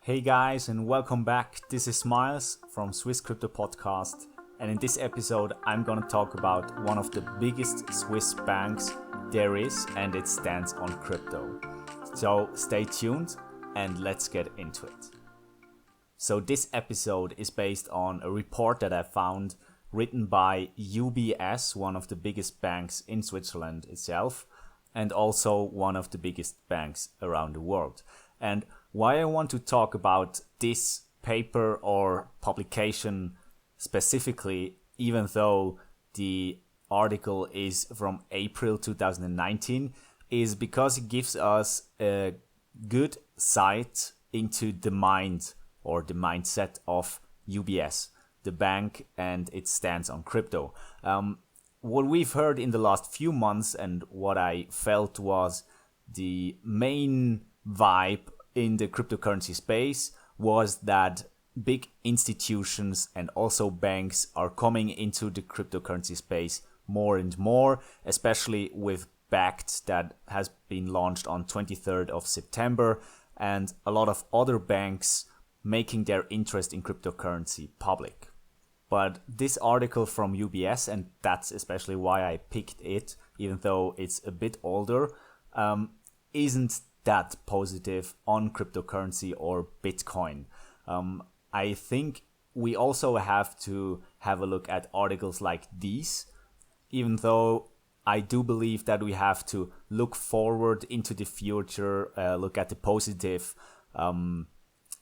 Hey guys, and welcome back. This is Miles from Swiss Crypto Podcast, and in this episode, I'm gonna talk about one of the biggest Swiss banks there is, and it stands on crypto. So stay tuned and let's get into it. So this episode is based on a report that I found written by UBS, one of the biggest banks in Switzerland itself, and also one of the biggest banks around the world. And why I want to talk about this paper or publication specifically, even though the article is from April 2019, is because it gives us a good sight into the mind or the mindset of UBS, the bank, and its stance on crypto. What we've heard in the last few months and what I felt was the main vibe in the cryptocurrency space was that big institutions and also banks are coming into the cryptocurrency space more and more, especially with BACT that has been launched on 23rd of September, and a lot of other banks making their interest in cryptocurrency public. But this article from UBS, and that's especially why I picked it, even though it's a bit older, isn't that positive on cryptocurrency or Bitcoin. I think we also have to have a look at articles like these, even though I do believe that we have to look forward into the future, look at the positive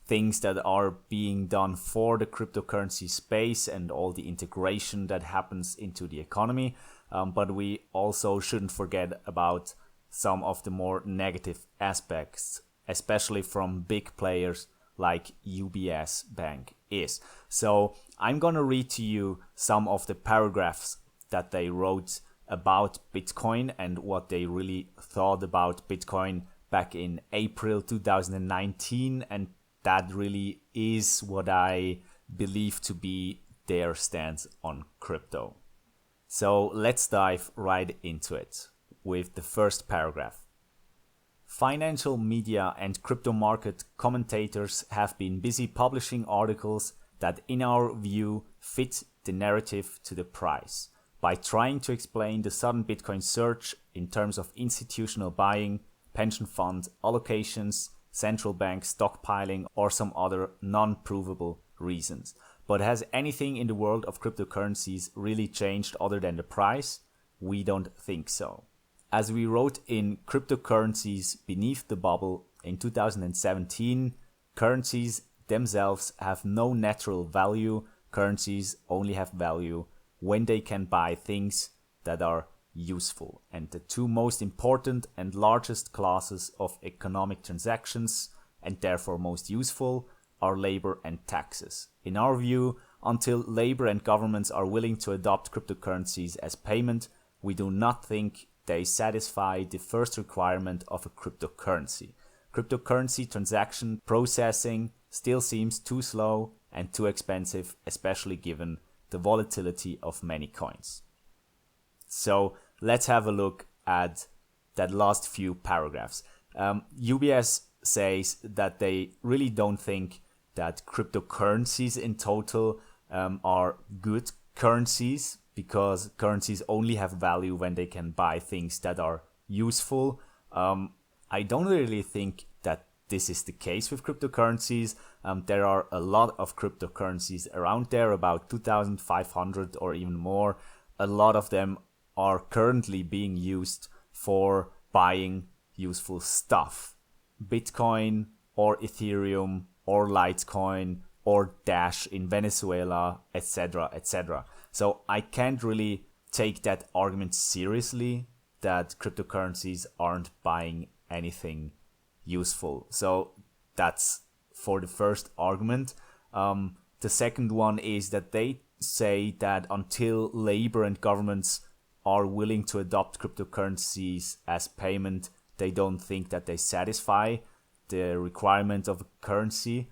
things that are being done for the cryptocurrency space and all the integration that happens into the economy. But we also shouldn't forget about some of the more negative aspects, especially from big players like UBS Bank is. So I'm gonna read to you some of the paragraphs that they wrote about Bitcoin and what they really thought about Bitcoin back in April 2019, and that really is what I believe to be their stance on crypto. So let's dive right into it with the first paragraph. Financial media and crypto market commentators have been busy publishing articles that, in our view, fit the narrative to the price by trying to explain the sudden Bitcoin surge in terms of institutional buying, pension fund allocations, central bank stockpiling, or some other non-provable reasons. But has anything in the world of cryptocurrencies really changed other than the price? We don't think so. As we wrote in Cryptocurrencies Beneath the Bubble in 2017, currencies themselves have no natural value. Currencies only have value when they can buy things that are useful. And the two most important and largest classes of economic transactions, and therefore most useful, are labor and taxes. In our view, until labor and governments are willing to adopt cryptocurrencies as payment, we do not think they satisfy the first requirement of a cryptocurrency. Cryptocurrency transaction processing still seems too slow and too expensive, especially given the volatility of many coins. So let's have a look at that last few paragraphs. UBS says that they really don't think that cryptocurrencies in total are good currencies, because currencies only have value when they can buy things that are useful. I don't really think that this is the case with cryptocurrencies. There are a lot of cryptocurrencies around there, about 2,500 or even more. A lot of them are currently being used for buying useful stuff. Bitcoin or Ethereum or Litecoin or Dash in Venezuela, etc., etc. So I can't really take that argument seriously that cryptocurrencies aren't buying anything useful. So that's for the first argument. The second one is that they say that until labor and governments are willing to adopt cryptocurrencies as payment, they don't think that they satisfy the requirement of a currency.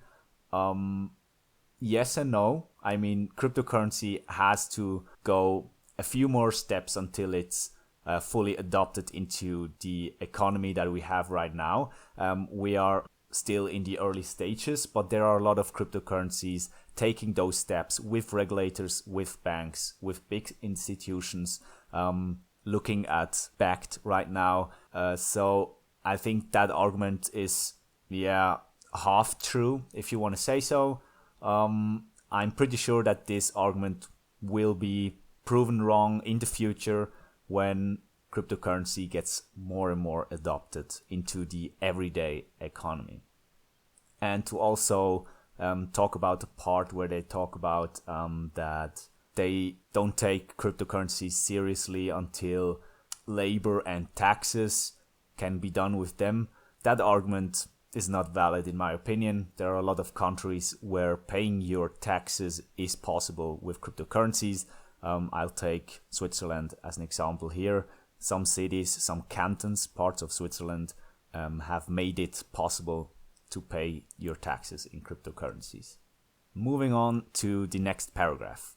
Yes and no. I mean, cryptocurrency has to go a few more steps until it's fully adopted into the economy that we have right now. We are still in the early stages, but there are a lot of cryptocurrencies taking those steps with regulators, with banks, with big institutions looking at backed right now. So I think that argument is, half true, if you want to say so. I'm pretty sure that this argument will be proven wrong in the future when cryptocurrency gets more and more adopted into the everyday economy. And to also talk about the part where they talk about that they don't take cryptocurrencies seriously until labor and taxes can be done with them. That argument is not valid in my opinion. There are a lot of countries where paying your taxes is possible with cryptocurrencies. I'll take Switzerland as an example here. Some cities, some cantons, parts of Switzerland have made it possible to pay your taxes in cryptocurrencies. Moving on to the next paragraph.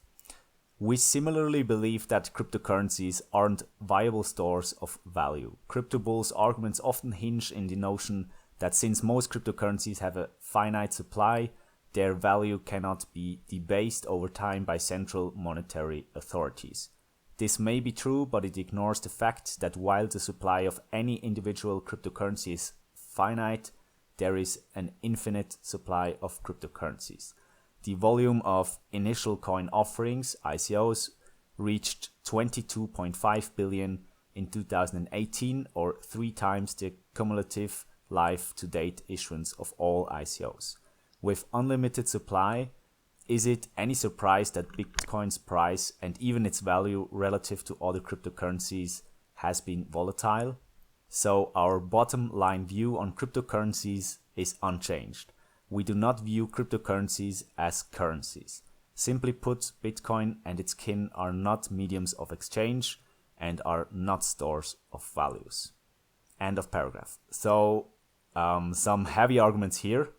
We similarly believe that cryptocurrencies aren't viable stores of value. Crypto bulls' arguments often hinge in the notion that since most cryptocurrencies have a finite supply, their value cannot be debased over time by central monetary authorities. This may be true, but it ignores the fact that while the supply of any individual cryptocurrency is finite, there is an infinite supply of cryptocurrencies. The volume of initial coin offerings, ICOs, reached 22.5 billion in 2018, or 3 times the cumulative life-to-date issuance of all ICOs. With unlimited supply, is it any surprise that Bitcoin's price and even its value relative to other cryptocurrencies has been volatile? So our bottom line view on cryptocurrencies is unchanged. We do not view cryptocurrencies as currencies. Simply put, Bitcoin and its kin are not mediums of exchange and are not stores of values. End of paragraph. So some heavy arguments here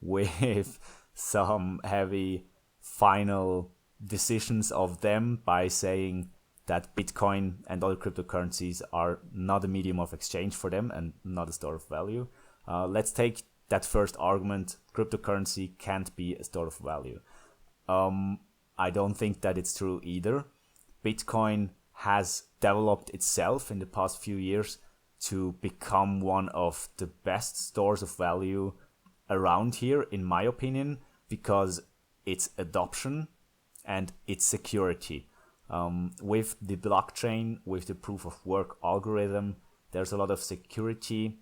with some heavy final decisions of them by saying that Bitcoin and other cryptocurrencies are not a medium of exchange for them and not a store of value. Let's take that first argument. Cryptocurrency can't be a store of value. I don't think that it's true either. Bitcoin has developed itself in the past few years to become one of the best stores of value around here, in my opinion, because its adoption and its security. With the blockchain, with the proof of work algorithm, there's a lot of security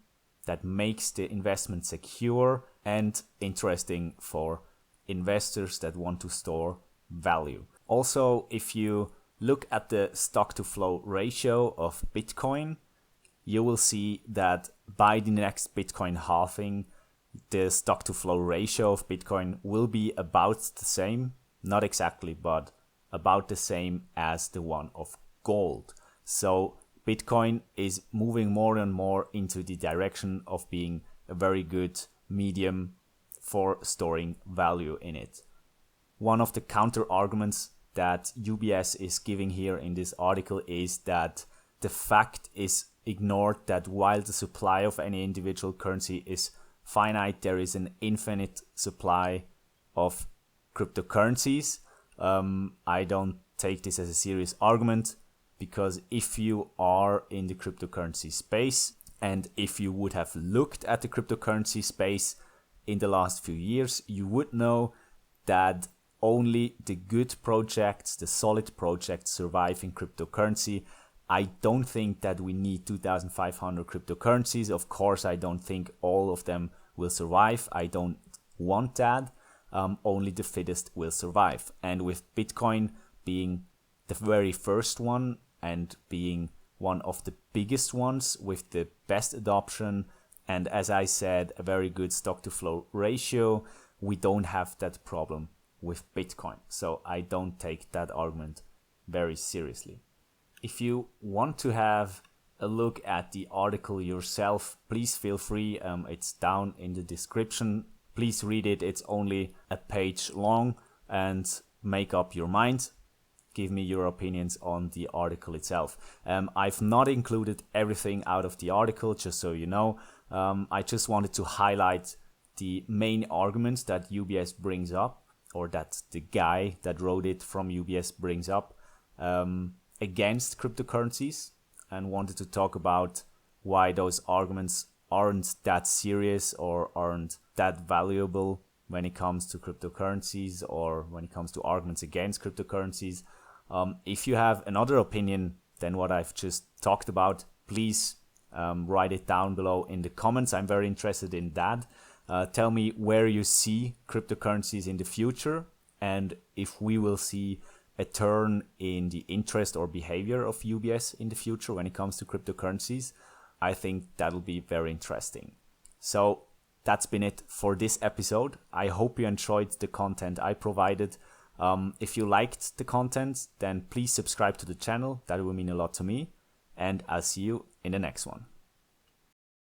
that makes the investment secure and interesting for investors that want to store value. Also, if you look at the stock to flow ratio of Bitcoin, you will see that by the next Bitcoin halving, the stock to flow ratio of Bitcoin will be about the same, not exactly, but about the same as the one of gold. So Bitcoin is moving more and more into the direction of being a very good medium for storing value in it. One of the counter arguments that UBS is giving here in this article is that the fact is ignored that while the supply of any individual currency is finite, there is an infinite supply of cryptocurrencies. I don't take this as a serious argument, because if you are in the cryptocurrency space, and if you would have looked at the cryptocurrency space in the last few years, you would know that only the good projects, the solid projects, survive in cryptocurrency. I don't think that we need 2,500 cryptocurrencies. Of course, I don't think all of them will survive. I don't want that. Only the fittest will survive. And with Bitcoin being the very first one and being one of the biggest ones with the best adoption, and as I said, a very good stock to flow ratio, we don't have that problem with Bitcoin. So I don't take that argument very seriously. If you want to have a look at the article yourself, please feel free. It's down in the description. Please read it. It's only a page long, and make up your mind. Give me your opinions on the article itself. I've not included everything out of the article, just so you know. I just wanted to highlight the main arguments that UBS brings up, or that the guy that wrote it from UBS brings up against cryptocurrencies, and wanted to talk about why those arguments aren't that serious or aren't that valuable when it comes to cryptocurrencies or when it comes to arguments against cryptocurrencies. If you have another opinion than what I've just talked about, please write it down below in the comments. I'm very interested in that. Tell me where you see cryptocurrencies in the future, and if we will see a turn in the interest or behavior of UBS in the future when it comes to cryptocurrencies. I think that'll be very interesting. So that's been it for this episode. I hope you enjoyed the content I provided. If you liked the content, then please subscribe to the channel. That will mean a lot to me. And I'll see you in the next one.